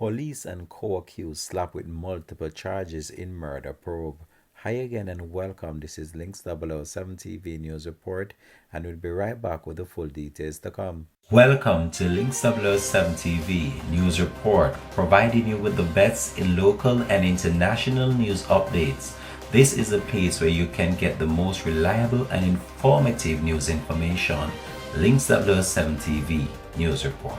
Police and co-accused slapped with multiple charges in murder probe. Hi again and welcome. This is Links 007 TV News Report, and we'll be right back with the full details to come. Welcome to Links 007 TV News Report, providing you with the best in local and international news updates. This is a place where you can get the most reliable and informative news information. Links 007 TV News Report.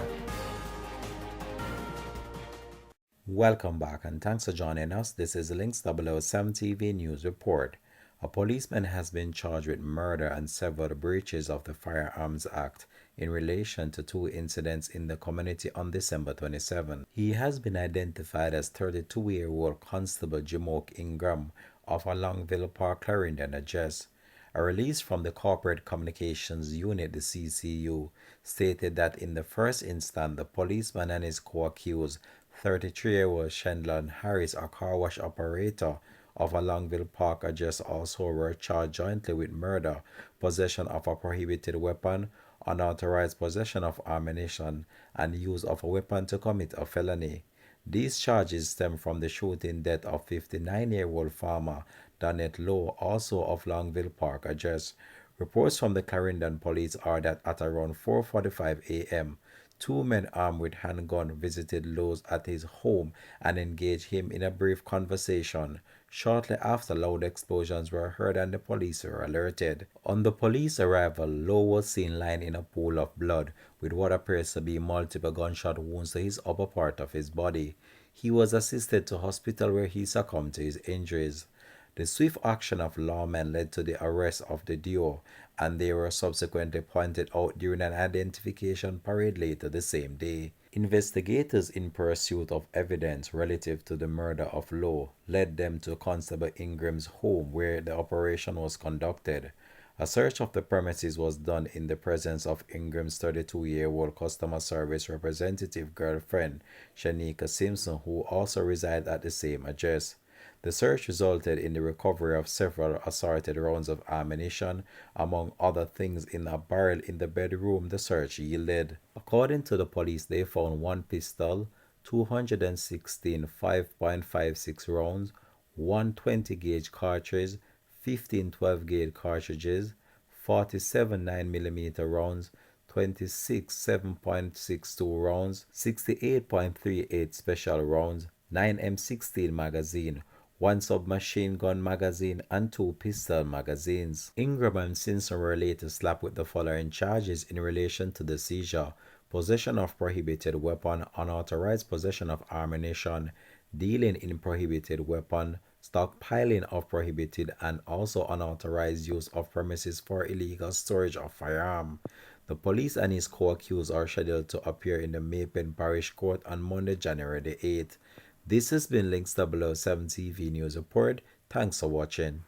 Welcome back and thanks for joining us. This is Links 007 TV News Report. A policeman has been charged with murder and several breaches of the Firearms Act in relation to two incidents in the community on December 27. He has been identified as 32-year-old Constable Jamoke Ingram of Longville Park, Clarendon, address. A release from the Corporate Communications Unit, the CCU, stated that in the first instance, the policeman and his co-accused 33-year-old Shendlon Harris, a car wash operator of Longville Park address, also were charged jointly with murder, possession of a prohibited weapon, unauthorized possession of ammunition, and use of a weapon to commit a felony. These charges stem from the shooting death of 59-year-old farmer Donette Lowe, also of Longville Park address. Reports from the Clarendon police are that at around 4:45 a.m., two men armed with handguns visited Lowe at his home and engaged him in a brief conversation. Shortly after, loud explosions were heard and the police were alerted. On the police arrival, Lowe was seen lying in a pool of blood with what appears to be multiple gunshot wounds to his upper part of his body. He was assisted to hospital where he succumbed to his injuries. The swift action of lawmen led to the arrest of the duo, and they were subsequently pointed out during an identification parade later the same day. Investigators in pursuit of evidence relative to the murder of Lowe led them to Constable Ingram's home where the operation was conducted. A search of the premises was done in the presence of Ingram's 32-year-old customer service representative girlfriend, Shanika Simpson, who also resided at the same address. The search resulted in the recovery of several assorted rounds of ammunition, among other things in a barrel in the bedroom the search yielded. According to the police, they found one pistol, 216 5.56 rounds, one 20-gauge cartridge, 15 12-gauge cartridges, 47 9mm rounds, 26 7.62 rounds, 68.38 special rounds, 9 M16 magazine, one submachine gun magazine, and two pistol magazines. Ingram and Simpson were later slapped with the following charges in relation to the seizure: possession of prohibited weapon, unauthorized possession of ammunition, dealing in prohibited weapon, stockpiling of prohibited and also unauthorized use of premises for illegal storage of firearm. The police and his co-accused are scheduled to appear in the Maypen Parish Court on Monday, January the 8th. This has been Links 007 TV News Report. Thanks for watching.